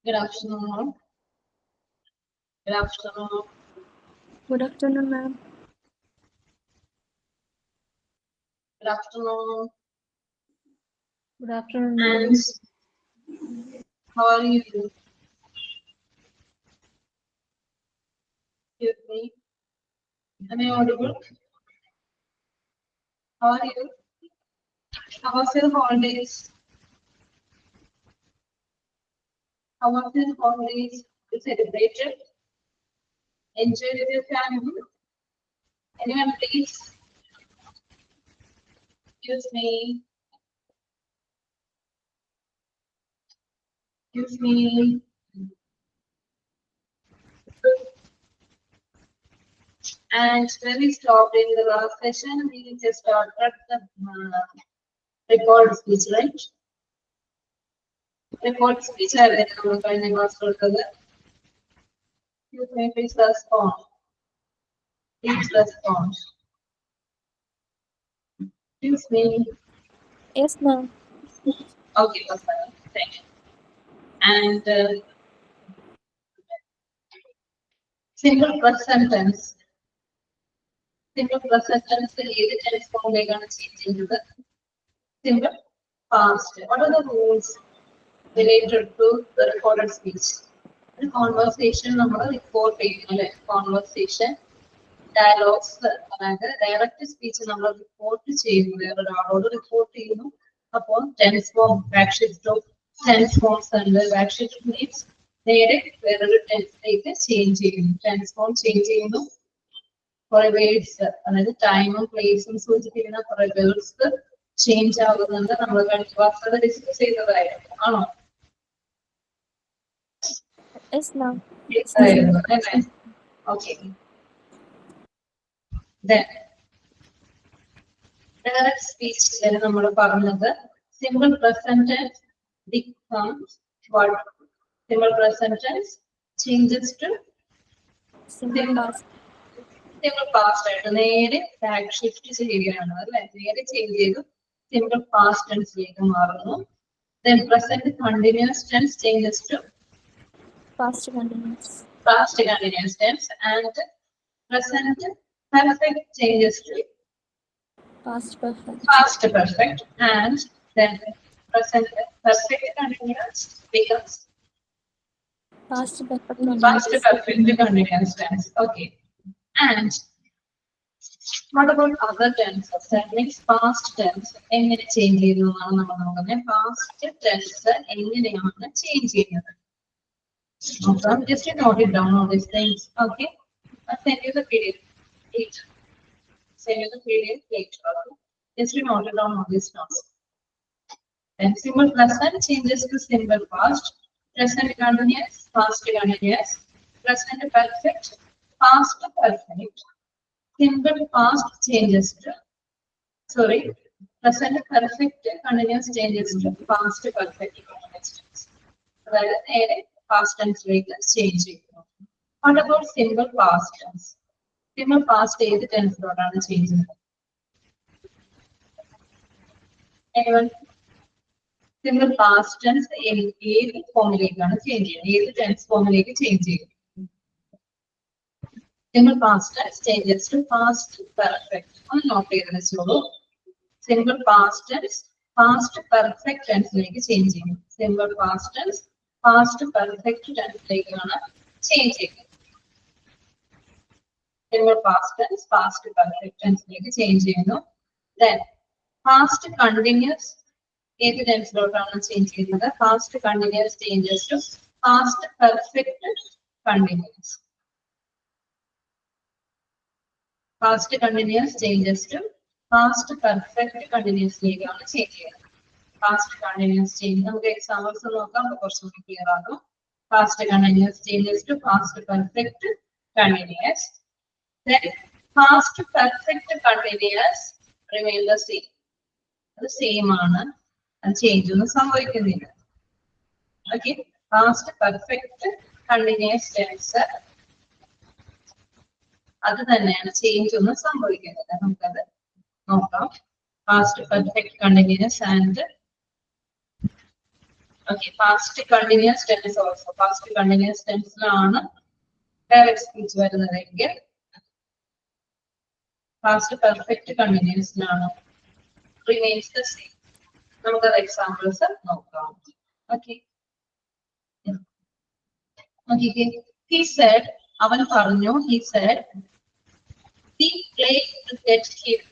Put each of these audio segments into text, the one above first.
Good afternoon. Good afternoon. Good afternoon, ma'am. Good afternoon. Good afternoon, And ma'am. how are you? Excuse me. Am I audible? How are you? How was your holidays? How was your holidays? You celebrated? Enjoyed with your family? Anyone, please? Excuse me. Excuse me. And when we stopped in the last session, we just started the record speech, right? Record speech available by the master. Excuse me, please respond. Please respond. Excuse me. Yes, ma'am. Okay, that's fine. Thank you. And simple present tense. Simple present tense ഏത് tense ഫോമിലേക്കാണ് change ചെയ്യുന്നത്? Simple past. What are the rules related to the recorded speech? ഒരു conversation നമ്മൾ report ചെയ്യുന്നു അല്ലെ? Conversation, dialogues, അതായത് direct speech നമ്മൾ report ചെയ്യുന്നു, വേറൊരാളോട് റിപ്പോർട്ട് ചെയ്യുന്നു. അപ്പോൾ tense form, back shift of tense forms ഉണ്ട്. ബാക്ക് ഷിഫ്റ്റ് മീൻസ് നേരെ വേറൊരു ടെൻസിലേക്ക് ചേഞ്ച് ചെയ്യുന്നു. ടെൻസ് ഫോം ചേഞ്ച് ചെയ്യുന്നു. കുറെ വേർഡ്സ്, അതായത് ടൈമും പ്ലേസും സൂചിപ്പിക്കുന്ന കുറെ വേർഡ്സ് ചേഞ്ച് ആകുന്നുണ്ട്. നമ്മൾ കഴിഞ്ഞ ക്ലാസ്സിൽ ഡിസ്കസ് ചെയ്തതായിരുന്നു. ആണോ? Yes, ma'am. Okay. Then direct speech നമ്മൾ പറഞ്ഞത് simple present tense becomes what? Simple present tense changes to Simple past. simple past ആയിട്ട് നേരെ ബാക്ക് ഷിഫ്റ്റ് ചെയ്യുകയാണ് അല്ലെ? നേരെ ചേഞ്ച് ചെയ്തു സിമ്പിൾ പാസ്റ്റ് ടെൻസിലേക്ക് മാറുന്നു. Then present continuous tense changes to Past continuous. past continuous tense, and present perfect changes to Past perfect. past perfect, and then present perfect continuous becomes Past perfect past continuous. perfect continuous tense. Okay. And what about other tenses? That means past tense എങ്ങനെ change ചെയ്യുന്നു എന്നാണ് നമ്മൾ നോക്കുന്നത്. Past tense എങ്ങനെയാണ് change ചെയ്യുന്നത്? Just note it down all these things. Okay. I'll send you the PDF later. Send you the PDF later. Okay? Just note it down all these notes. Then simple present changes to simple past. Present continuous, past continuous. Present perfect, past perfect. Simple past changes to, sorry, present perfect continuous changes to past perfect continuous tense. അതായത് നേരെ past tenseലേക്ക് change ചെയ്യുന്നു. What about simple past tense? Simple past ഏത് ടെൻസിലോട്ടാണ് change ചെയ്യുന്നത്? Anyone? Simple past tense ഏത് ഫോമിലേക്കാണ് change ചെയ്യുന്നത്? ഏത് tense ഫോമിലേക്ക് ചേഞ്ച് ചെയ്യും? Simple past tense changes to past perfect. ഒന്ന് നോട്ട് ചെയ്ത് വെച്ചോളൂ. Simple past tense past perfect ടെൻസിലേക്ക് ചേഞ്ച് ചെയ്യും. Simple past tense past perfect ടെൻസിലേക്കാണ് ചേഞ്ച് ചെയ്യുന്നത്. Simple past tense past perfect ടെൻസിലേക്ക് ചേഞ്ച് ചെയ്യുന്നു. Then past continuous ഏത് ടെൻസിലോട്ടാണ് ചേഞ്ച് ചെയ്യുന്നത്? Past continuous changes to past perfect continuous. Past continuous changes to past perfect continuousലേക്കാണ് ചേഞ്ച് ചെയ്യുന്നത്. Past continuous change നമുക്ക് എക്സാമ്പിൾസ് നോക്കാം, കുറച്ചുകൂടി ക്ലിയർ ആകും. Past continuous changes to past perfect continuous. Then past perfect continuous remain the same. അത് same ആണ്, അത് change ഒന്നും സംഭവിക്കുന്നില്ല. Okay, past perfect continuous tense അത് തന്നെയാണ്, ചേഞ്ച് ഒന്നും സംഭവിക്കുന്നില്ല. നമുക്കത് നോക്കാം. Past perfect continuous and Okay, past continuous tense also. Past continuous tense ലാണ് direct speech വരുന്നതെങ്കിൽ past perfect continuous ലാണ് remains the same. നമുക്ക് എക്സാമ്പിൾസ് നോക്കാം. Okay. Okay. He said, അവൻ പറഞ്ഞു, he said, we play cricket here.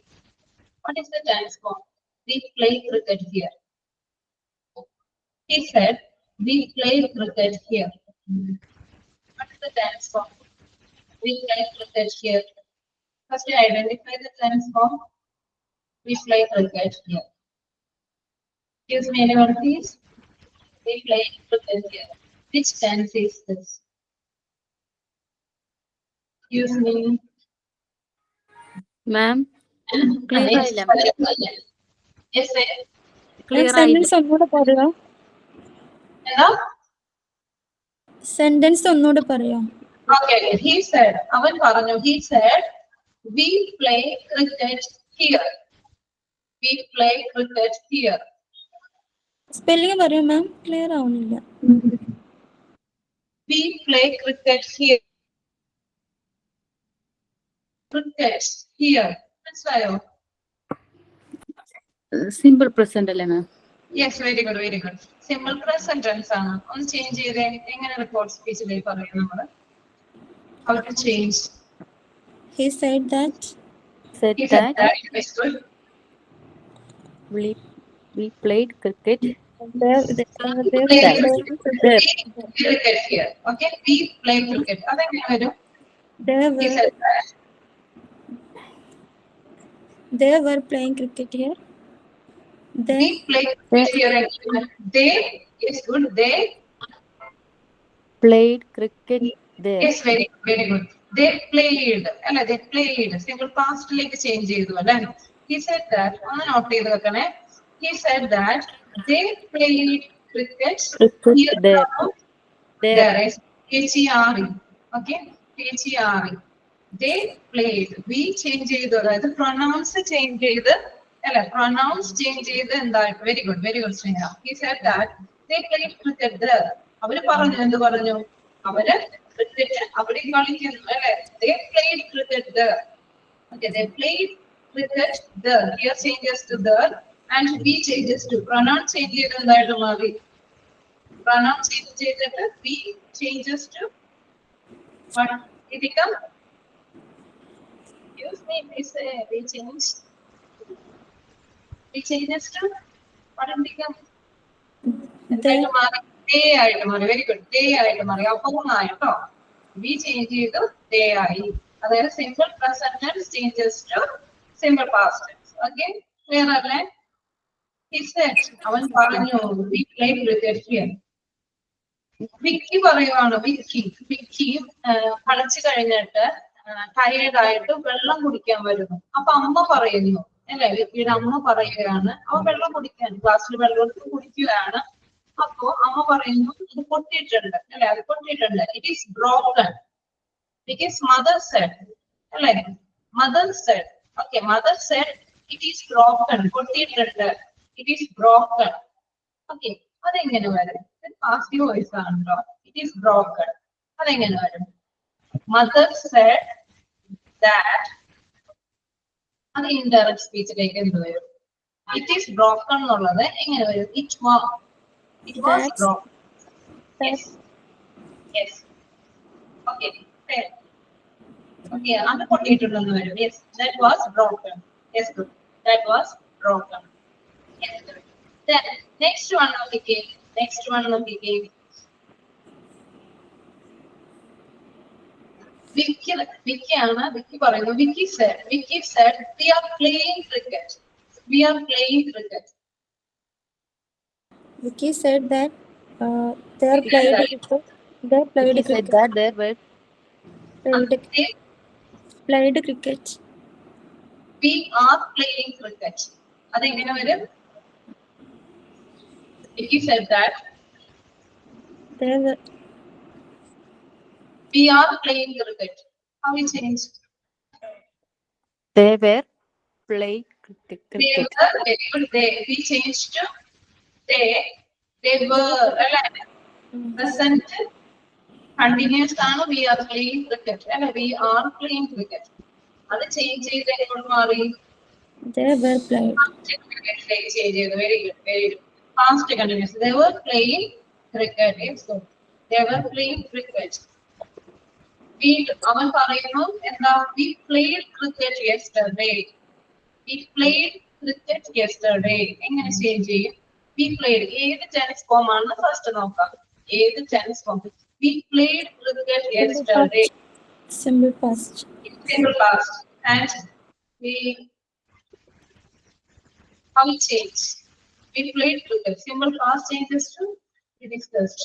What is the tense form? We play cricket here. He said, we play cricket here. What is the tense form? We play cricket here. First, identify the tense form. We play cricket here. Excuse me, anyone, please. We play cricket here. Which tense is this? Excuse me. Ma'am, clear Yes, ആയില്ല. yes, sir. Clear sentence ഒന്നുകൂടെ പറയോ? Hello? Sentence ഒന്നുകൂടെ പറയോ? Okay, he said, അവൻ പറഞ്ഞു, he said, we play cricket here. We play cricket here. Spelling പറയോ മാം? Clear ആവുന്നില്ല. We play cricket here. Cricket here. മനസ്സിലായോ? സിമ്പിൾ പ്രസന്റ് അല്ലേ മാം? Yes, very good, very good. Simple present tense ആണ്. ഒന്ന് change ചെയ്തേ. എങ്ങനെ റിപ്പോർട്ട് സ്പീച്ചിലേക്ക് പറയും നമ്മൾ? How to change? He said that. Said He said that that. It's good. we played cricket. Cricket here. Okay, we play cricket. അതെങ്ങനെ വരും? He said that. They were playing cricket here. We play cricket here. They is good. They Played cricket there. yes, very good, very good. They played. അല്ല, they played. Simple past lake change ചെയ്തു അല്ലേ? He said that. ഒന്ന് note ചെയ്ത് വെക്കണേ. He said that they played cricket here. There. There is H-E-R-E. Okay, H-E-R-E. They played. We change ചെയ്തു. അതായത് pronounce change ചെയ്ത് അല്ല, pronounce change ചെയ്ത് എന്തായിട്ട്? Very good, very good, Sneha. He said that they played cricket there. അവര് പറഞ്ഞു, എന്ത് പറഞ്ഞു? അവര് ക്രിക്കറ്റ് അവിടെ കളിക്കുന്നു അല്ലെ? They played cricket there. Okay, they played cricket there. Here changes to there and we changes to. Pronoun change ചെയ്ത് എന്തായിട്ട് മാറി? Pronoun change ചെയ്തിട്ട് we changes to what? It become. Excuse me, please say we change. We changes to what it become? എന്തായിട്ട് മാറി? Day ആയിട്ട് മാറി. Very good. Day ആയിട്ട് മാറി. അപ്പോ we change ചെയ്തു day ആയി. അതായത് simple present tense changes to simple past tense. Okay, clear അല്ലേ? He said, അവൻ പറഞ്ഞു, we play cricket here. വിക്കി പറയുവാണ്, വിക്കി കളിച്ചു കഴിഞ്ഞിട്ട് ടയേർഡ് ആയിട്ട് വെള്ളം കുടിക്കാൻ വരുന്നു. അപ്പൊ അമ്മ പറയുന്നു അല്ലെ, വിക്കിയുടെ അമ്മ പറയുകയാണ്, അവൻ വെള്ളം കുടിക്കാൻ ഗ്ലാസ്സിൽ വെള്ളം എടുത്ത് കുടിക്കുകയാണ്. അപ്പോ അമ്മ പറയുന്നു, ഇത് പൊട്ടിയിട്ടുണ്ട് അല്ലെ, അത് പൊട്ടിയിട്ടുണ്ട്. It is broken. Because mother said, അല്ലെ, mother said, okay, mother said it is broken. പൊട്ടിയിട്ടുണ്ട്. It is broken. Okay, അതെങ്ങനെ വരും? പാസീവ് വോയിസ് ആണല്ലോ. It is broken. അതെങ്ങനെ വരും? Mother said that. അത് ഇൻഡയറക്റ്റ് സ്പീച്ചിലേക്ക് എന്ത് വരും? It is broken എന്നുള്ളത് എങ്ങനെ വരും? It was broken. Yes. Yes. Okay. Fair. Okay, അത് പൊട്ടിയിട്ടുണ്ടെന്ന് വരും. Yes, that was broken. Yes, good. That was broken. Yes, good. Then next one of the game. Vicky പറയുന്നു. Vicky said we are playing cricket. We are playing cricket. Vicky said that they played cricket. They played He said cricket. that there were Played cricket. We are playing cricket. അതെങ്ങനെ വരും? Vicky said that we are playing cricket. How we change? they were playing cricket. We changed to they They were, അല്ലേ? Present continuous ആണ് we are playing cricket. അല്ലേ? We are playing cricket. അത് change ചെയ്ത് എങ്ങോട്ട് മാറി? They were played. Change ചെയ്തു. Very good, very good. Past continuous. They were playing cricket. Yes, good. They were playing cricket. അവൻ പറയുന്നു എന്താ? We played cricket yesterday. We played cricket yesterday. എങ്ങനെ change ചെയ്യും? We played. ഏത് tense form ആണ് first നോക്കാം. ഏത് tense form? We played cricket yesterday. Simple past. Simple past. And we how it changed? We played cricket. Simple past changes to we discussed.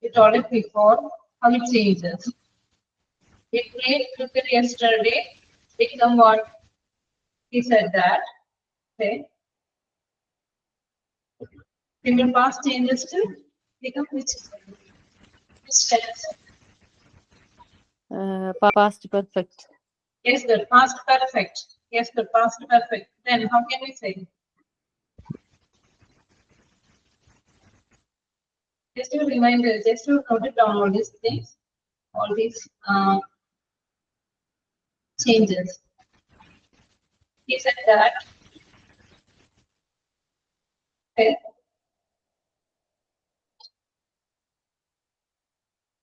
We told it before. How it changes? We played cricket yesterday. Become what? He said that. Okay. Simple past changes to become which tense? Past perfect. Yes, the past perfect. Yes, the past perfect. Then how can we say? Just to remind us, just to note it down all these things, all these changes. He said that. Okay.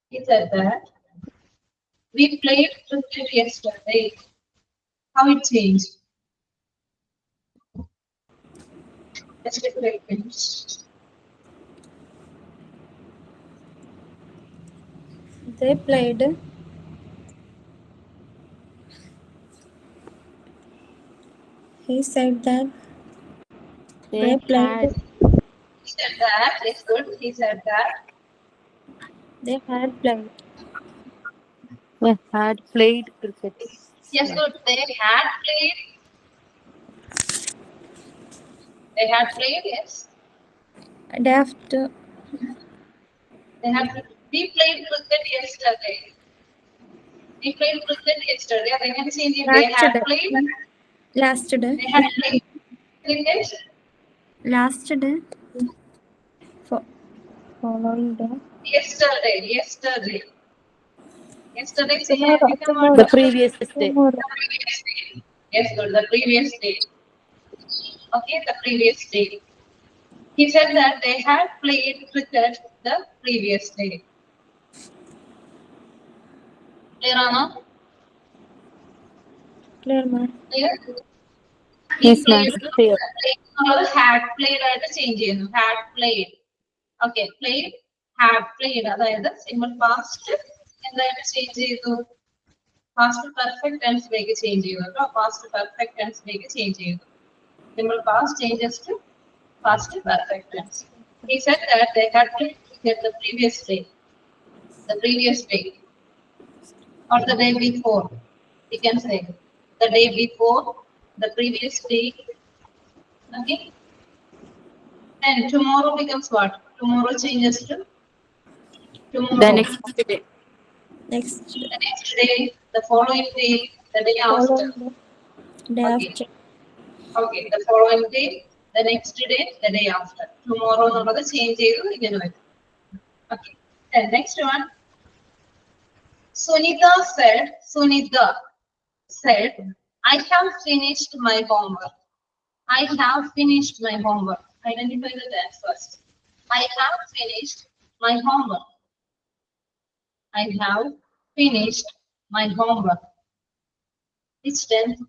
He said that we played cricket yesterday. How it changed? Let's take a finish. They played. He said that They played. He said that. It's good. He said that. They had played. had played cricket. Yes, good. They had played. They had played. Yes. And after They had. We played cricket yesterday. We played cricket yesterday. They can see they had played. last day. They had played cricket. Last day. Following day. Yesterday. Yesterday. Yesterday. Tomorrow. The previous day. Tomorrow. Yes, good. The previous day. Okay, the previous day. He said that they had played cricket the previous day. Clear, Anna? Clear, ma'am. Clear? Yes, ma'am. Clear. Had played ആയിട്ട് change ചെയ്യുന്നു. Had played. Okay, played. Had played. അതായത് simple past എന്തായിട്ട് change ചെയ്തു? Past perfect ടെൻസിലേക്ക് change ചെയ്തു കേട്ടോ. Past perfect ടെൻസിലേക്ക് change ചെയ്തു. Simple past changes to past perfect tense. He said that they had played cricket the previous day. The previous day. Or the day before. We can say the day before, the previous day. Okay. And tomorrow becomes what? Tomorrow changes to tomorrow. The next day. Next The next day, the following day, the day after. day Okay. after. Okay, the following day, the next day, the day after. Tomorrow, another change again. Okay. And next one. Sunita said, I have finished my homework. I have finished my homework. Identify the tense first. I have finished my homework. I have finished my homework. Which tense?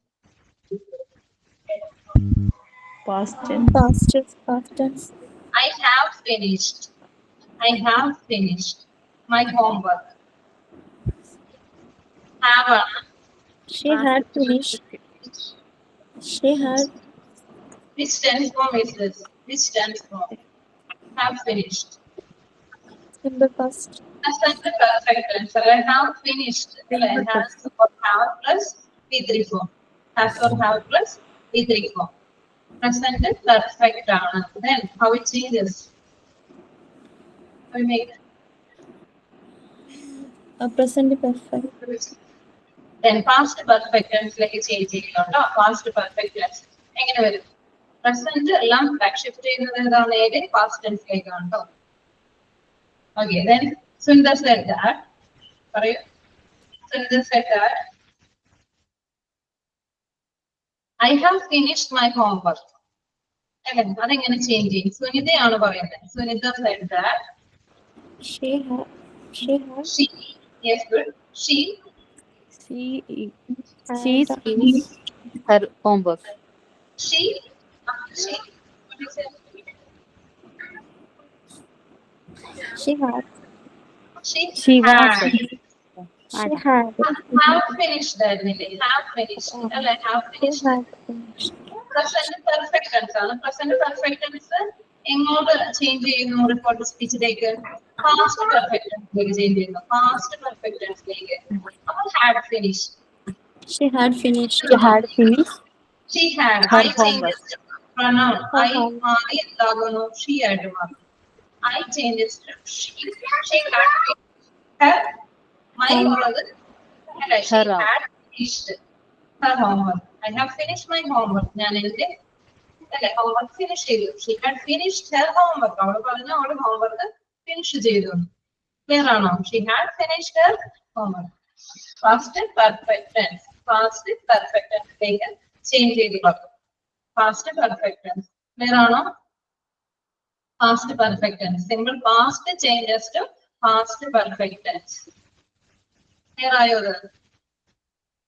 Past tense. Past tense. I have finished. I have finished my homework. Have a, She had finished. She had which tense form is this? Which tense form? Have finished. simple past. That's the perfect tense. So I have finished. It has or have plus V3 form. Has or have plus V3 form. Present perfect. Then how it changes? We make Present perfect. then past perfect tense like change past perfect tense. എങ്ങനെ വരും? Present എല്ലാം back shift ചെയ്യുന്നത് ഏതാണ്? ഏത് past ടെൻസിലേക്കാണ് കേട്ടോ. Okay, then Sundar said that. പറയൂ. Sundar said that I have finished my homework. അല്ലേ, അതെങ്ങനെ ചേഞ്ച് ചെയ്യും? സുനിതയാണ് പറയുന്നത്. Sunita said that She had. she, yes, good. She She's finished her homework. she what is it? She had. She was. She had. Have finished that. Have finished. അല്ലേ, have She finished. had finished. Present perfect tense ആണ്. Present perfect tense എങ്ങോട്ട് change ചെയ്യുന്നു? Report സ്പീച്ചിലേക്ക് past perfect ടെൻസിലേക്ക് change ചെയ്യുന്നു. Past perfect ടെൻസിലേക്ക്. അപ്പോൾ had finish. She had finished. She had finished She had. her I homework. changes pronoun. I homework. മാറി എന്താകുന്നു? She ആയിട്ട് മാറും. I changes to she. She had her. My ഉള്ളത് അല്ലേ? She Her. had finished her homework. I have finished my homework. ഞാൻ എന്റെ അല്ലെ homework finish ചെയ്തു. She had finished her homework. അവൾ പറഞ്ഞു അവൾ ഹോംവർക്ക് ഫിനിഷ് ചെയ്തു. ക്ലിയർ ആണോ? She had finished her homework. Past perfect tense. Past perfect tense change ചെയ്തു പറഞ്ഞു. Past perfect tense. ക്ലിയർ ആണോ? Past perfect tense. Simple past changes to past perfect tense. Clear ആയോ?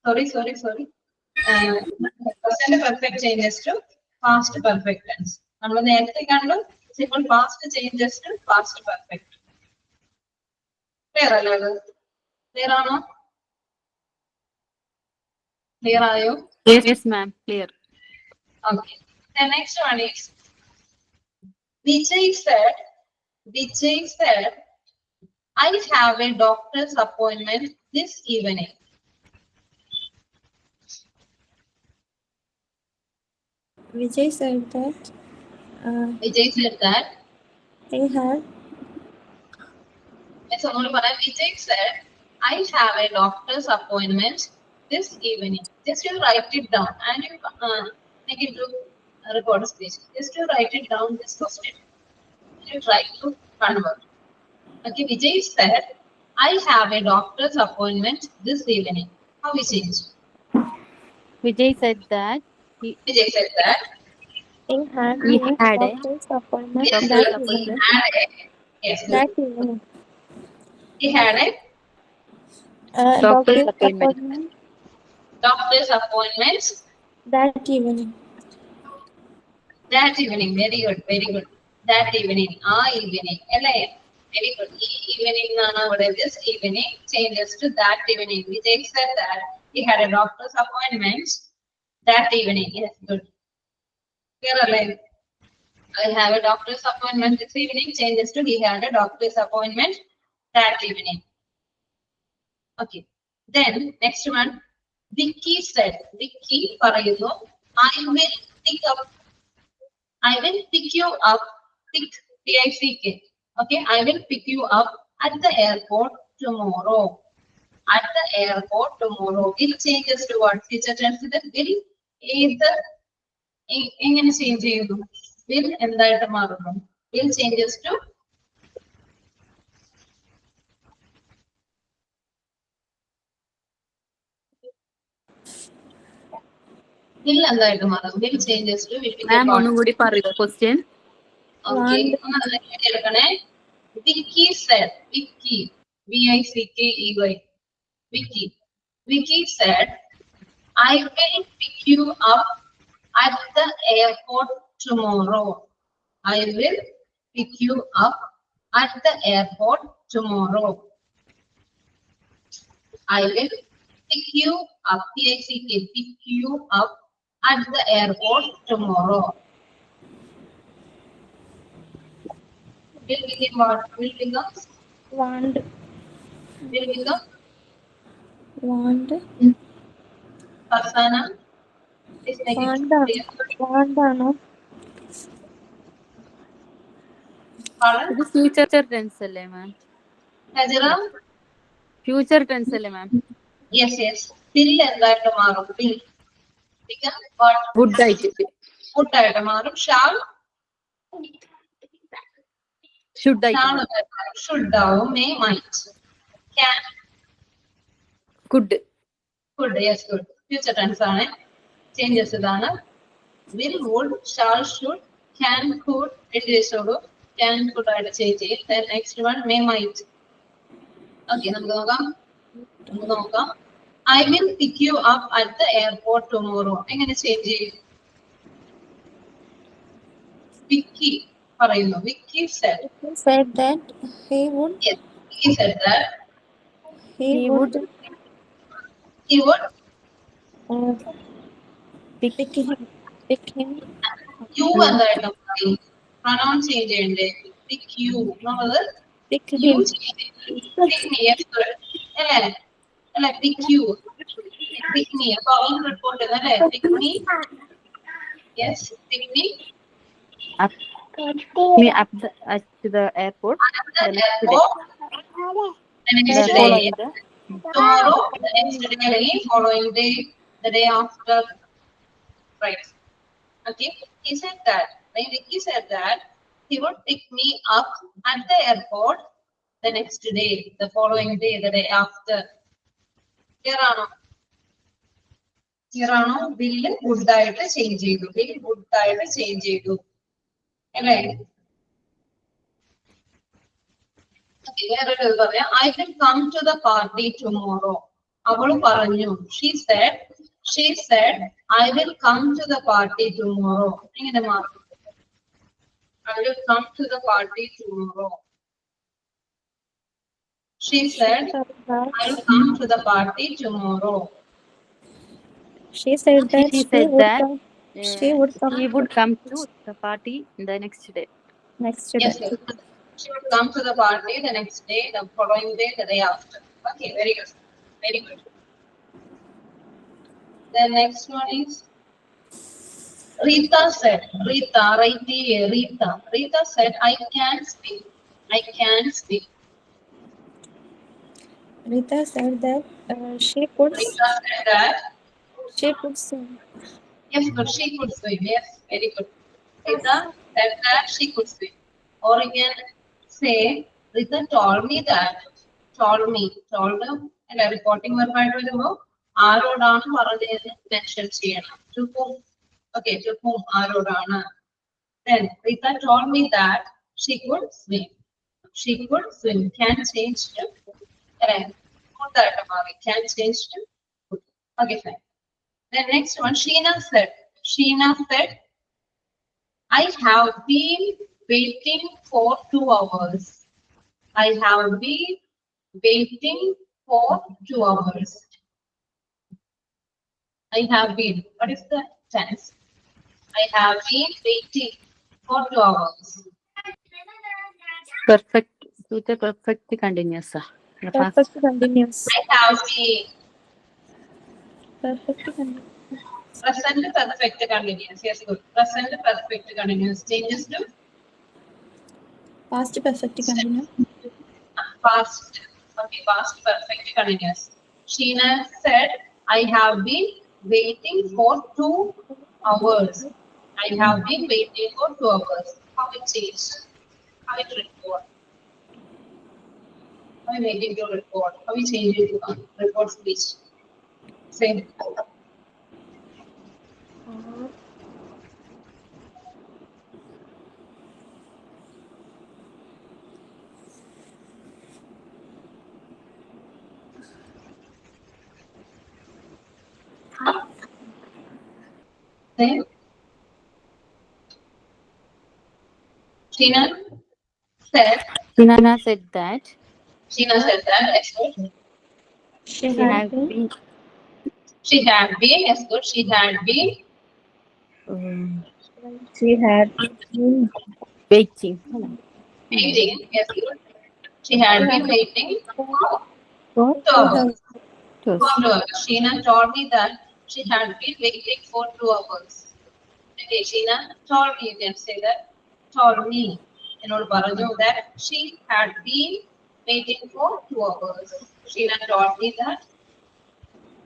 Sorry. Present perfect changes to past perfect tense. നമ്മൾ നേരത്തെ കണ്ടു simple past changes to past perfect. Clear അല്ലേ? അത് clear ആണോ? Clear ആയോ? Yes, ma'am. Clear. Okay. The next one is Vijay said, I have a doctor's appointment this evening. Vijay said that. Vijay said that. He had. Yes, Vijay said, I have a doctor's appointment this evening. Just you write it down and you make it look record speech. Just you write it down this question. You try to convert. Okay, Vijay said, I have a doctor's appointment this evening. How we change? Vijay said that Vijay said that. He had He a had a doctor's appointment Yes, that doctor's evening. appointment. Yes, That evening. he had a Doctor's Doctor's appointment. doctor's appointment that evening. that evening. Very good, very good. That evening. Evening. Very good. Evening. This evening changes to that evening. Vijay said that he had a doctor's appointment that evening. Yes, good. Clear. I have a doctor's appointment this evening changes to he had a doctor's appointment that evening. Okay. Then next one, Vicky said. Vicky പറയുന്നു, I will pick you up. Pick, P-I-C-K. Okay, I will pick you up at the airport tomorrow. At the airport tomorrow. Will changes to what? Future tense. Will either എങ്ങനെ change ചെയ്യുന്നു? Will എന്തായിട്ട് മാറുന്നു? Will changes to will എന്തായിട്ട് മാറും? Will changes to Ma'am, ഒന്നും കൂടി പറയൂ question. Okay. എടുക്കണേ. Vicky said. Vicky. V-I-C-K-E-Y. Vicky said, I will pick you up at the airport tomorrow. I will pick you up at the airport tomorrow. I will pick you up. P-I-C-K. Pick you up at the airport tomorrow. Will begin what? Will become? Want. Will become? Want. Farsana. വാണ്ടാണോ? ഇത് future tense അല്ലേ മാം? ഹജറ? Future tense അല്ലേ മാം? Yes. will എന്തായിട്ട് മാറും? Will become what? Would ആയിട്ട്. would ആയിട്ട് മാറും. Shall Should I? should ആവും. May, might. Can, Could. could, yes, good. Future tense ആണ്. Changes ഇതാണ്. Will, would, shall, should, can, could, ഇട്ടിരിച്ചോളൂ. Can, could ആയിട്ട് ചേഞ്ച് ചെയ്യും. Then next one, may, might. Okay, നമുക്ക് നോക്കാം. I will pick you up at the airport tomorrow. എങ്ങനെ change ചെയ്യും? Vicky പറയുന്നു. Vicky said. He said that he would Yes, he said that he He would he would uh, pick him you എന്തായിട്ട് പറയും? Pronoun change ചെയ്യണ്ടേ? Pick you. നമ്മള് pick you him pick me. Yes, correct. അല്ലേ pick you. Pick me. അപ്പൊ അവൻ report ചെയ്തല്ലേ? Pick me. Yes, pick me. Up. Me up to the airport. The next day. The next The day. following day. Tomorrow, the next day, following day, the day after. Right. Okay. He said that. When Vicky said that, he would pick me up at the airport the next day, the following day, the day after. Here ആണോ? Will would ആയിട്ട് change ചെയ്തു. Will would ആയിട്ട് change ചെയ്തു. അല്ലേ? വേറൊരു പറയാം. I will come to the party tomorrow. അവൾ പറഞ്ഞു. She said, I will come to the party tomorrow. എങ്ങനെ മാറും? I will come to the party tomorrow. She said, I will come to the party tomorrow. she said that She she said would that come she would come he would come to the party the next day. next Yes, day. she would come to the party the next day, the following day, the day after. Okay, very good. Very good. The next one is Rita said. Rita said, I can speak. Rita said that she could Rita said that. sing. Yes, but she could swim. Yes, very good. Rita said that she could swim. Or you can say, Rita told me that. Told അല്ല reporting വെർബായിട്ട് വരുമ്പോൾ ആരോടാണ് പറഞ്ഞതെന്ന് mention ചെയ്യണം. To whom? Okay, to whom ആരോടാണ്? Then Rita told me that she could swim. Can change to correct. Can change to could. Okay, fine. The next one, Sheena said, I have been waiting for 2 hours. I have been waiting for 2 hours. I have been. What is the tense? I have been waiting for 2 hours. Perfect. Future perfect continuous. Perfect continuous. I have been. Perfect continuous. Present perfect continuous. Yes, good. Present perfect continuous. Changes to Past perfect continuous. past. Okay, past perfect continuous. Sheena said, I have been waiting for 2 hours. I have been waiting for 2 hours. How it changed? How it report? How you making your report? How you change it to report speech? Same. Same. Sheena said that yes, good. She she had had been been She had been, yes, good. She had been waiting. waiting, yes, good. She had been waiting for For 2 hours. two. 2 hours. Sheena told me that she had been waiting for 2 hours. Okay, Sheena told me, you can say that. Told me. എന്നോട് പറഞ്ഞു that she had been waiting for 2 hours. Sheena told me that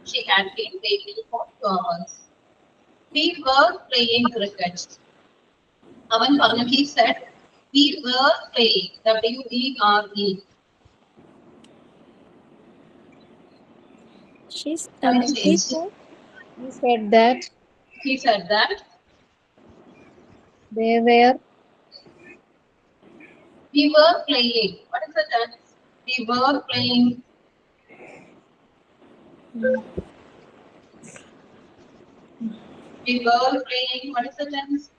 she had been waiting for 2 hours. We were playing cricket. Avan പറഞ്ഞു, he said, we were playing. W-E-R-E. He He said that said that they were we were playing. What is the tense? We were playing. We were playing. What is the tense?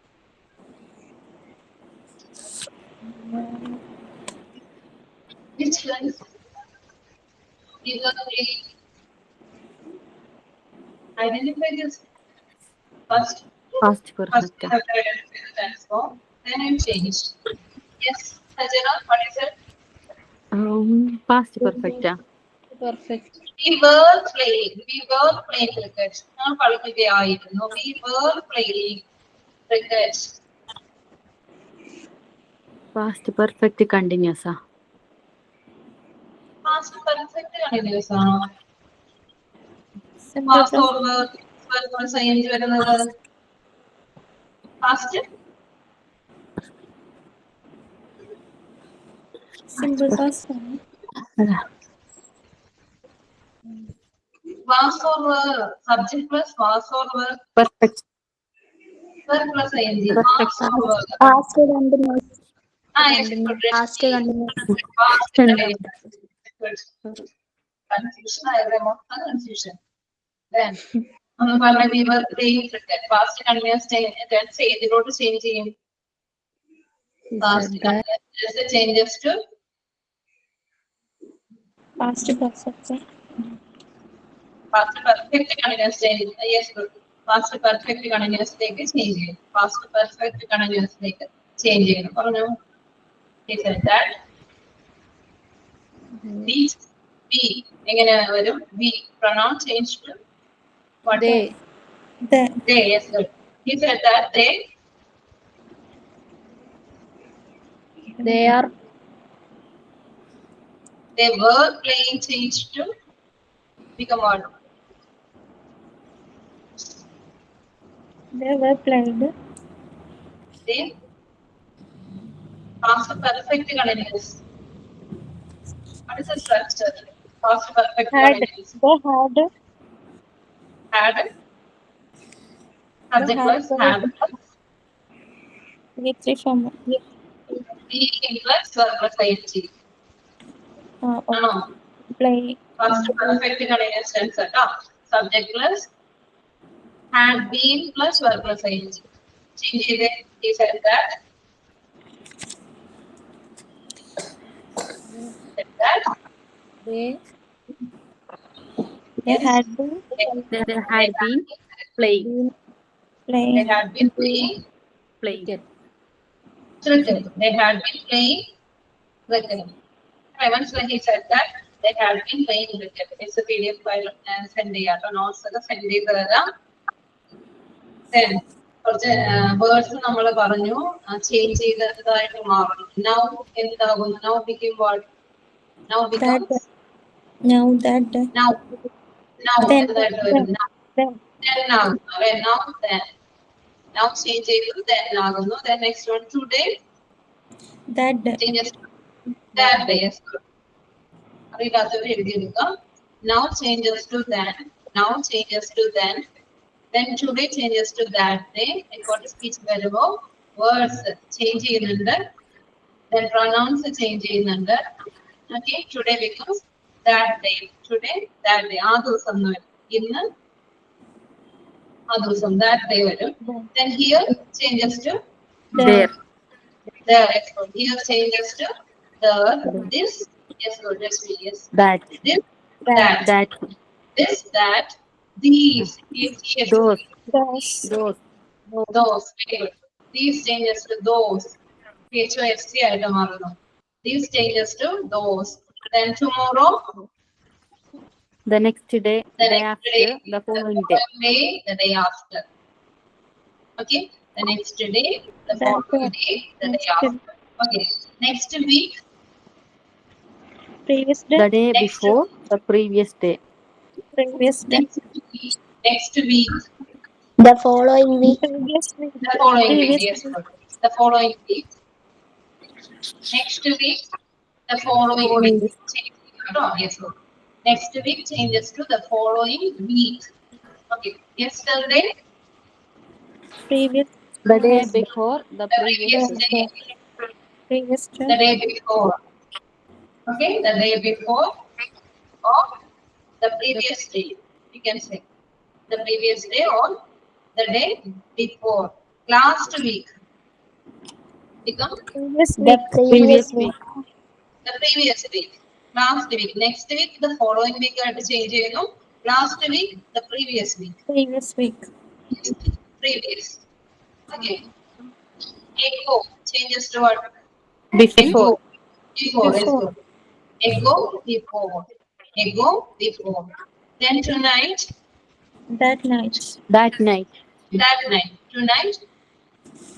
Which tense? We were playing. Identify this first. Past First, perfect. we have to identify the tense form. Then I changed. Yes, Sajana, what is it? Past perfect. perfect. We were playing. We were playing cricket. We were playing cricket. Past perfect continuous. Past perfect continuous. Simple Past plus over. Past. simple plus Was over. Subject plus was over. Perfect. Verb plus ing. Perfect. Was over. past continuous. Yes, good. Past continuous. Past continuous. Good. Confusion. I have confusion. Then, we were playing cricket. Past continuous tense ഇതിലോട്ട് change ചെയ്യും. Past continuous changes to Past perfect. past perfect continuous change. Yes, good. Past perfect continuous lake change ചെയ്യും. Past perfect continuous ലേക്ക് change ചെയ്യണം. പറഞ്ഞോ. He said that we എങ്ങനെ വരും? We pronoun change to what? They. Yes, good. He said that they are they were playing change to become what? they were played. They past perfect continuous. What is the structure? Past perfect continuous. Had subject plus had plus V3 form. being plus verb plus ing. No. Play. Past perfect continuous tense atta. Subject plus had been plus verb plus ing. Change it. He said that. They Yes. had been They had been playing. They had been playing Playing. cricket. They had been playing cricket. Once when he said that, they had been playing cricket. It's a PDF file and send it out. Notes send it. Then words നമ്മൾ പറഞ്ഞു change ചെയ്തതായിട്ട് മാറും. Now എന്താകും? Now became what? Now becomes now that now then എന്തായിട്ട് വരും? Then ആകുന്നു. Now change ചെയ്തു then ആകുന്നു. Then next one today that changes to that day. Yes, good. അറിയില്ലാത്തവർ എഴുതിയെടുക്കാം. Now changes to then. Now changes to then. Then today changes to that day. What speech വരുമ്പോൾ words change ചെയ്യുന്നുണ്ട്. Then pronouns change ചെയ്യുന്നുണ്ട്. Okay, today becomes that day. Today, that day. ആ ദിവസം എന്ന് വരും. ഇന്ന് ആ ദിവസം that day വരും. Then here changes to There. there. Here changes to the this. Yes, good. Yes. That. This, that. This, that. These. Yes. Those. Those. Very good. These changes to those. PHOFC ആയിട്ട് മാറുന്നു. These changes to those. Then tomorrow. The next day. The day after. The following day. The day after. Okay. The next day. The following day. The day after. Okay. Next week. previous day. The day before. The previous day. Previous day. Next week. The following week. Previous week. The following week, Previous yes, week. good. The following week. Next week, the following Following week. Yes, good. Next week changes to the following week. Okay. Yesterday, Previous. The day Yes. before the the previous previous week. day, Previous the day. day before. Okay, the day before or the previous day. You can say the previous day or the day before. Last week. Become Previous The week. previous week. the previous week. Last week. Next week, the following week ആയിട്ട് change ചെയ്യുന്നു. Last week, the previous week. Previous week. Previous. Okay. Ago changes to what? Before. Before. Let's Before. go. Ago before. Ago before. Then tonight. That night. That night. That night. Tonight.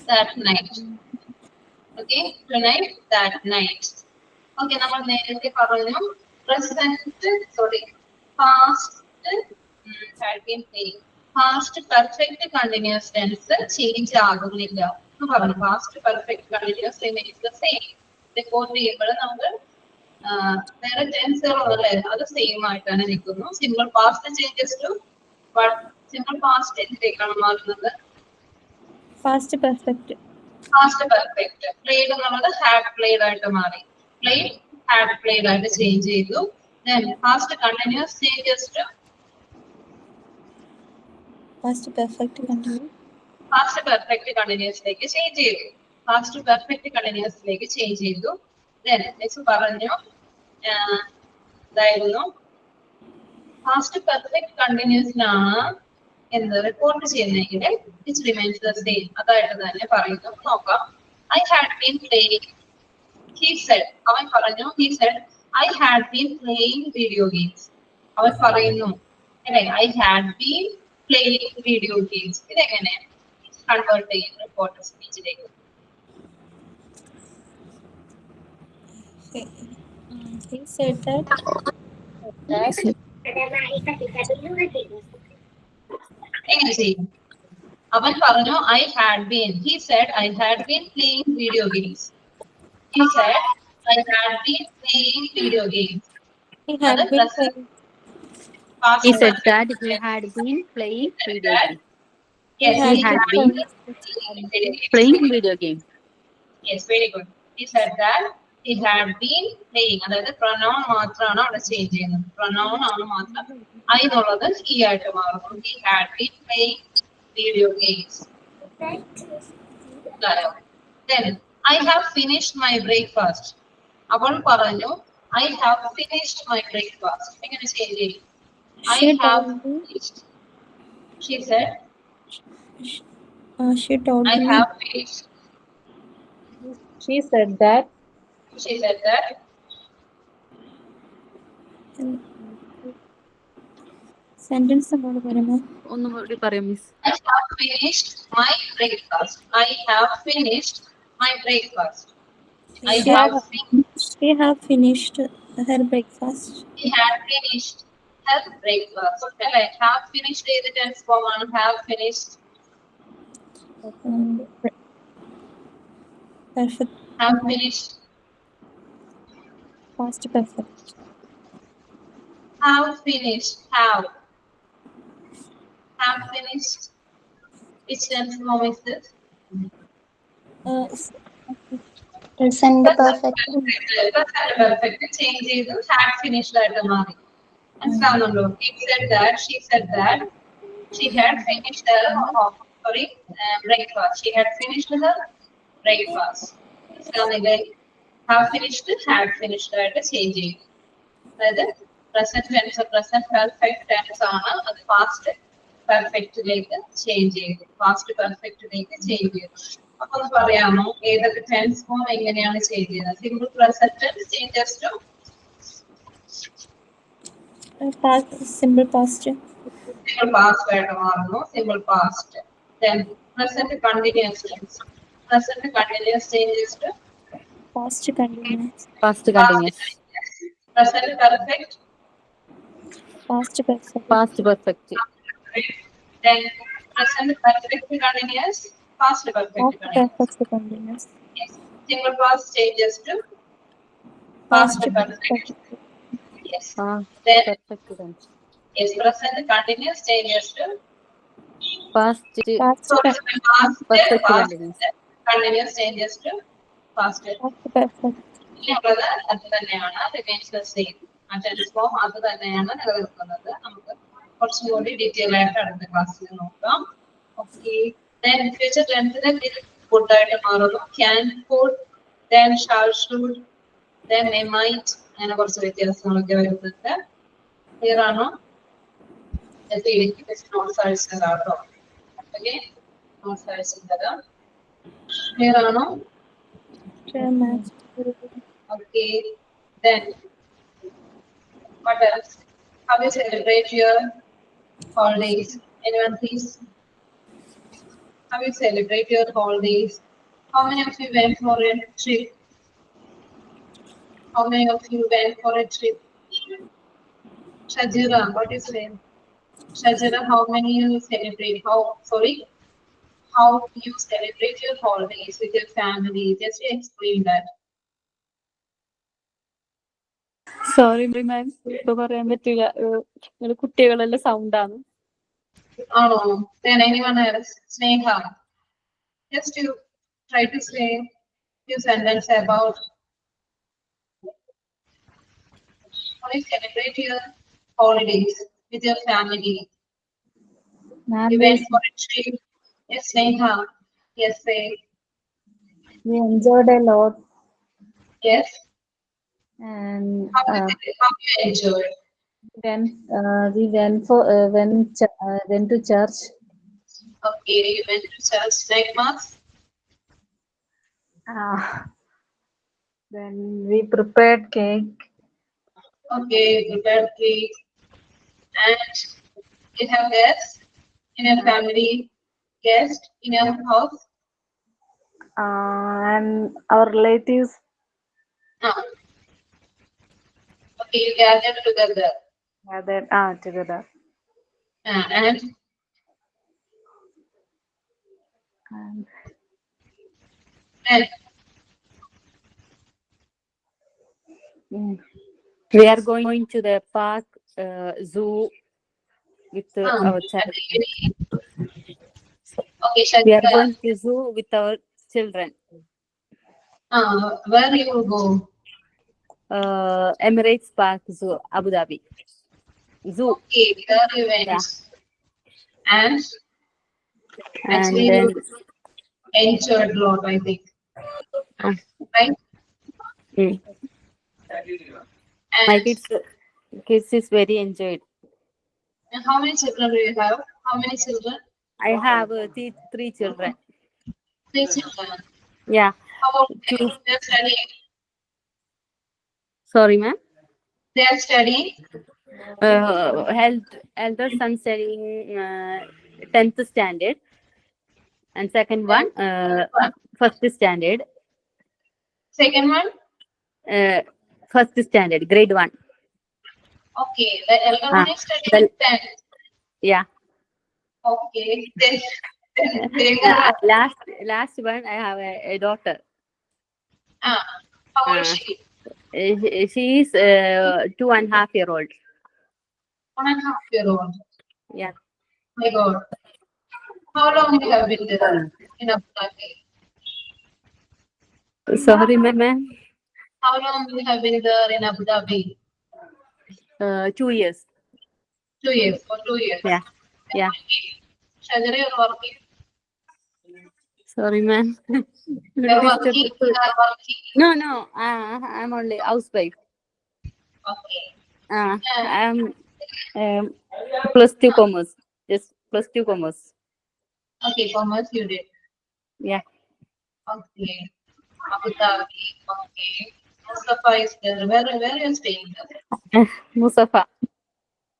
That night. Okay. Tonight. That night. Okay. നമ്മൾ നേരത്തെ പറഞ്ഞു present sorry past had been playing. Past perfect continuous tense change ആകുന്നില്ല എന്ന് പറഞ്ഞു. Past perfect continuous remains the same. റിപ്പോർട്ട് ചെയ്യുമ്പോൾ നമുക്ക് വേറെ ടെൻസുകളല്ലേ അത് സെയിം ആയിട്ടാണ് നിൽക്കുന്നു. Simple past changes to simple past എന്തിലേക്കാണ് മാറുന്നത്? Past perfect. Past perfect. Played എന്നുള്ളത് ഹാഡ് പ്ലേഡ് ആയിട്ട് മാറി. പ്ലേഡ് ഹാഡ് പ്ലേഡ് ആയിട്ട് ചേഞ്ച് ചെയ്തു. Then past continuous changes to Past perfect continuous. past perfect continuousലേക്ക് ചേഞ്ച് ചെയ്തു. Past perfect continuousലേക്ക് ചേഞ്ച് ചെയ്തു. Then next പറഞ്ഞു ഇതായിരുന്നു പാസ്റ്റ് പെർഫെക്റ്റ് കണ്ടിന്യൂസിനാണ് എന്ത് റിപ്പോർട്ട് ചെയ്യുന്നതെങ്കിൽ ഇറ്റ് റിമൈൻസ് ദ സെയിം അതായിട്ട് തന്നെ പറയുന്നു. നോക്കാം. I had been playing he said അവൻ പറഞ്ഞു he said I had been playing video games. അവൻ പറയുന്നു അല്ലേ I had been playing video games. ഇതെങ്ങനെ കൺവേർട്ട് ചെയ്യും റിപ്പോർട്ട് സ്പീച്ചിലേക്ക്? He said that. എങ്ങനെ ചെയ്യും? അവൻ പറഞ്ഞു I had been. He said I had been playing video games. He said I had been playing video games. He had Other been present. playing. Past He said perfect. that he had been playing video games. Yes, he had been Playing video games. Yes, very good. He said that he had been playing. അതായത് pronoun മാത്രമാണ് അവിടെ change ചെയ്യുന്നത്. pronoun ആണ് മാത്രം. I എന്നുള്ളത് he ആയിട്ട് മാറുന്നു. He had been playing video games. Then I have finished my breakfast. അവൾ പറഞ്ഞു I have finished my breakfast. എങ്ങനെ ചേഞ്ച് ചെയ്യും? I She have told me. finished. She said She told I me. have finished. She said that. She said that Sentence അങ്ങോട്ട് പറയുമോ? ഒന്നുകൂടി പറയൂ miss. I have finished my breakfast. I have finished my breakfast. I She have She have finished her breakfast. She had finished her breakfast. അല്ലേ? Have finished ഏത് tense form ആണ്? Have finished. Perfect. Have finished. Past perfect. Have finished. Have. Have finished. Which tense form is this? Present perfect. Perfect. Change ചെയ്തു had finished ആയിട്ട് മാറി. മനസ്സിലാവുന്നുണ്ടോ? He said that. She said that. She had finished her breakfast. She had finished her breakfast. മനസ്സിലാവുന്നില്ലേ? Have finished, had finished ആയിട്ട് change ചെയ്യും. അതായത് present tense present perfect tense ആണ്. അത് പാസ്റ്റ് പെർഫെക്റ്റിലേക്ക് ചേഞ്ച് ചെയ്തു. പാസ്റ്റ് പെർഫെക്റ്റിലേക്ക് ചേഞ്ച് ചെയ്തു. അപ്പൊ ഒന്ന് പറയാമോ ഏതൊക്കെ ടെൻസ് ഫോം എങ്ങനെയാണ് ചേഞ്ച് ചെയ്യുന്നത്? Simple present tense changes to Past. Simple past. Simple past ആയിട്ട് മാറുന്നു. Simple past. Then present continuous tense. Present continuous changes to Past continuous. Past continuous. present perfect. Past perfect. Past perfect. Then present perfect continuous, past perfect Past continuous. perfect continuous. Yes. Simple past changes to Past past perfect. perfect. Yes. Past Then perfect tense. yes, present continuous changes to Past Past sorry, past perfect past continuous. continuous changes to past. perfect. ഇനിയുള്ളത് അത് തന്നെയാണ് remains the same. ആ tense form അത് തന്നെയാണ് നിലനിൽക്കുന്നത്. നമുക്ക് കുറച്ചും കൂടി ഡീറ്റെയിൽ ആയിട്ട് അടുത്ത ക്ലാസ്സിൽ നോക്കാം. ഓക്കെ. Then future tense-ലെ would ആയിട്ട് മാറുന്നു. Can, could, then shall, should, then may, might അങ്ങനെ കുറച്ച് വ്യത്യാസങ്ങളൊക്കെ വരുന്നുണ്ട്. ക്ലിയർ ആണോ? നോട്ട്സ് അയച്ചു തരാം കേട്ടോ. ഓക്കെ, നോട്ട്സ് അയച്ചു തരാം. ക്ലിയർ ആണോ? Sure, ma'am. Okay, then what else? How you celebrate your holidays? Anyone please? How you celebrate your holidays? How many of you went for a trip? How many of you went for a trip? Shajira, what is it? Shajira, how many you celebrate? How you celebrate your holidays with your family? Just explain that. Sorry ma'am, ഇപ്പൊ പറയാൻ പറ്റില്ല. കുട്ടികളെല്ലാം സൗണ്ടാണ്. Oh, then anyone else? Sneha. Just to try to say few sentences about how you celebrate your holidays with your family. Ma'am, You went for a trip. Yes, Sneha. Yes, say. we enjoyed a lot, Yes. and How you enjoyed? then we went to church. Okay, you went to church like mass. Then we prepared cake. Okay, you prepared cake. And you have guests in your family, guests in your house. And our relatives. Ah. Okay, you gathered together. Together. And We are going to the park, zoo with our child. okay, We are Shakira. going to zoo with our children. Where you will go? Emirates Park Zoo, Abu Dhabi. Zoo. Okay, there you went. Yeah. And And actually then you enjoyed a lot, I think. Right? My And kids is very enjoyed. how many children do you have? How many children? I have three children. 3 children. Yeah. How about Two. they're studying? Sorry, ma'am. They are studying? Elder son studying 10th standard, and second one first standard. Second one? First standard, grade 1. Okay, the elder one is studying well, 10th. Yeah. Okay, then they are, Last one, I have a daughter. how old is she? She is 2.5-year-old. 1.5-year-old. Yeah. My God. How long you have been there in Abu Dhabi? Sorry, ma'am. How long you have been there in Abu Dhabi? 2 years. 2 years. For 2 years. Yeah. Yeah. Shajari, you're working. Sorry, ma'am. You're working. You are working. No. I'm only housewife. Okay. I'm +2 commerce. Just +2 commerce. Okay, commerce you did. Yeah. Okay. Abu Dhabi. Okay. Mustafa is there. Where are you staying there? Musafa.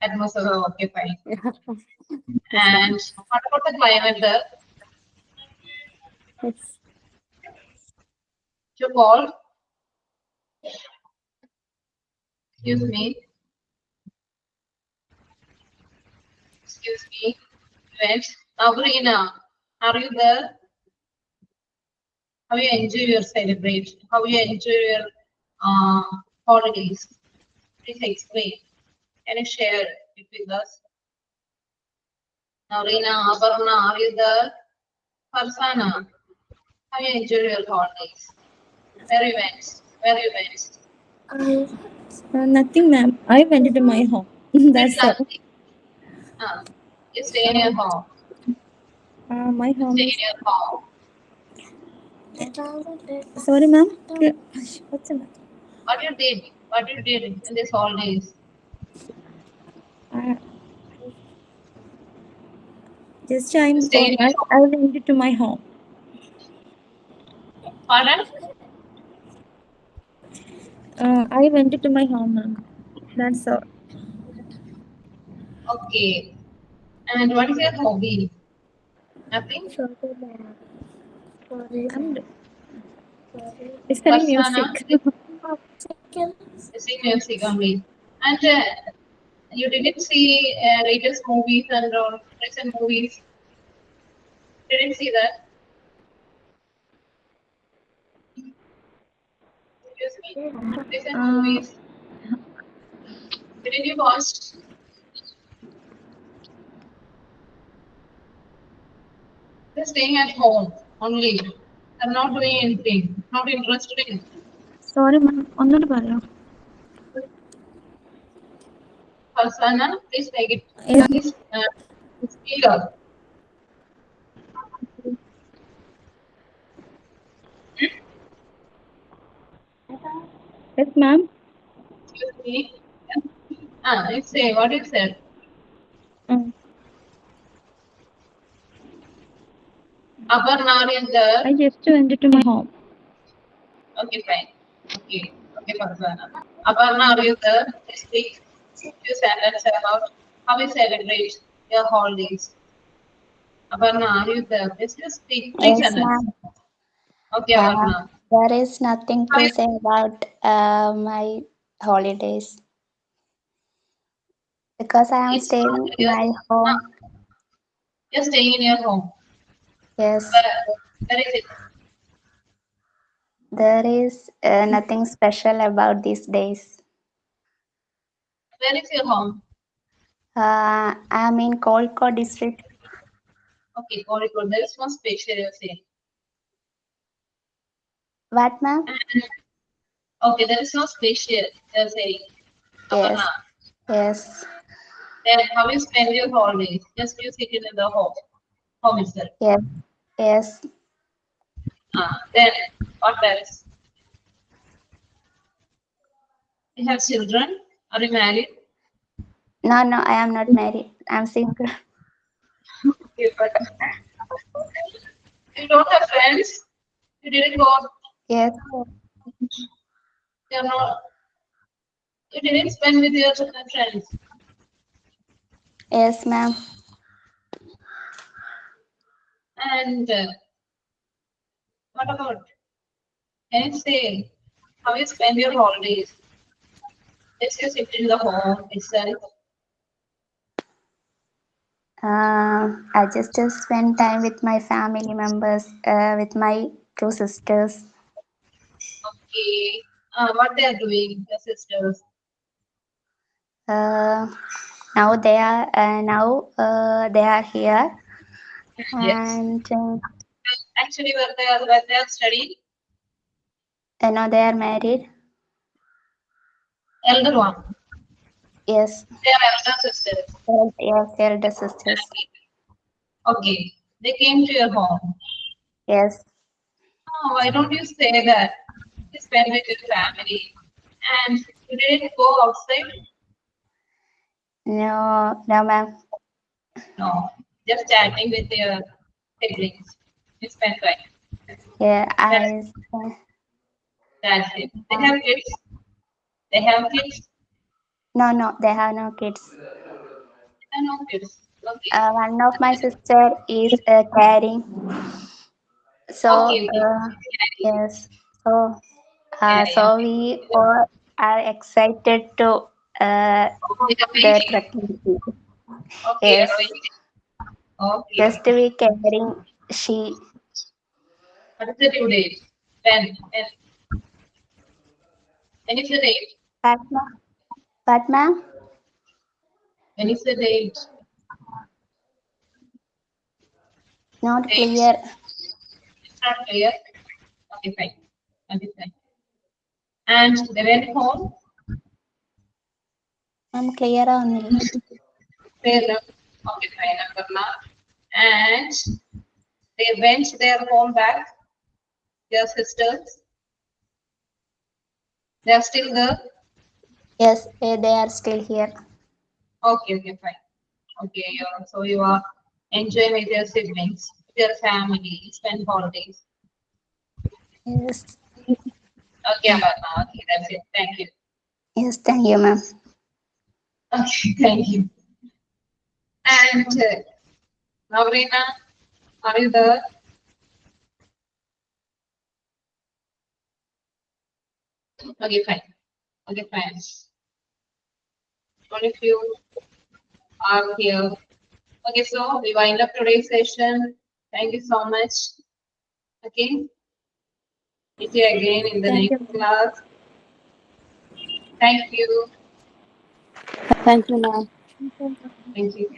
At Mustafa. Okay, fine. And what about the climate there? It's Too cold? Excuse me. Excuse me. Wait. Sabrina, are you there? How you enjoy your celebration? How you enjoy your holidays? Please explain. Can you share it with us? Sabrina, Aparna, are you there? Farsana, how you enjoy your holidays? Where you went? Where you went? Nothing, ma'am. I went to my home. That's all. Nothing. You stay in your home. My You home stay is. in your home. Sorry, ma'am. What's the matter? What you did? What you did in these holidays? Just I'm Stay in going. your home. I went to my home. Pardon? I went to my home, ma'am. That's all. Okay. And what is your hobby? Nothing? I'm listening music. You sing music only. And you didn't see latest movies and all recent movies. Didn't see that. Excuse me. Recent movies. Didn't you watch? You're staying at home only. I'm not doing anything. Not interested in. Sorry, ma'am. ഒന്നുകൂടി പറയാം. Farsana, please take it. Please speak up. Yes, ma'am. Excuse me. You say what you said. Aparna is there. I just went to my home. Okay, fine. Okay, okay, Farzana. Aparna, are you there? Please speak. Few sentences about how we celebrate your holidays. Aparna, are you there? Please just speak. Three Yes, sentences. ma'am. Okay, Aparna. There is nothing to Hi. say about my holidays because I am It's staying in my home. you're staying in your home. Yes, Where is it? there is nothing special about these days. Where is your home? I am in Kolkot district. Okay, very good. There is no special, you're saying. What, ma'am? Okay, there is no special, you're saying. Yes, Aparna. yes. Then how you spend your holidays? Just you sitting in the home. Home itself. Yes, yes. Then what else? You have children? Are you married? No, no, I am not married. I'm single. Okay, but you don't have friends? You didn't go? Yes, You're not. You didn't spend with your friends. yes, ma'am. And what about? Can you say how you spend your holidays? Just you sit in the home itself. I just spend time with my family members, with my two sisters. Okay. What they are doing, your sisters? Now they are here, Yes. and Actually, where they are studying, now they are married. elder one. Yes, They are elder sisters. yes, elder sisters. Okay. They came to your home. Yes, Oh, why don't you say that? You spend with your family and you didn't go outside? no, no, ma'am. No. Just chatting with your siblings. You spend time. Yeah, That's it. They have kids. They have kids. no, they have no kids. They have no kids. Okay. One of my sister is carrying. So Okay, okay. yes, so Yeah, yeah. we all are excited to We are the waiting. trekking. Okay, Yes, are waiting. Okay. Just we caring she. What is the due date? When? When is the date? What ma'am? When is the date? Not Date. clear. It's not clear. Okay, fine. Okay, fine. And they went home. I'm clear only. They left. Okay, fine. Aparna. And they went their home back. Their sisters. They are still there. Yes, they are still here. Okay, fine. Okay, so you are enjoying with your siblings, with your family, spend holidays. Yes. Okay, Aparna. Okay, that's it. Thank you. Yes, thank you, ma'am. Okay, thank you. And Navrina, are you there? Okay, fine. Okay, fine. All of you are here. Okay, so we wind up today's session. Thank you so much. Okay. Meet you again in the Thank you. next class. Thank you. Thank you, ma'am. Thank you. Thank you.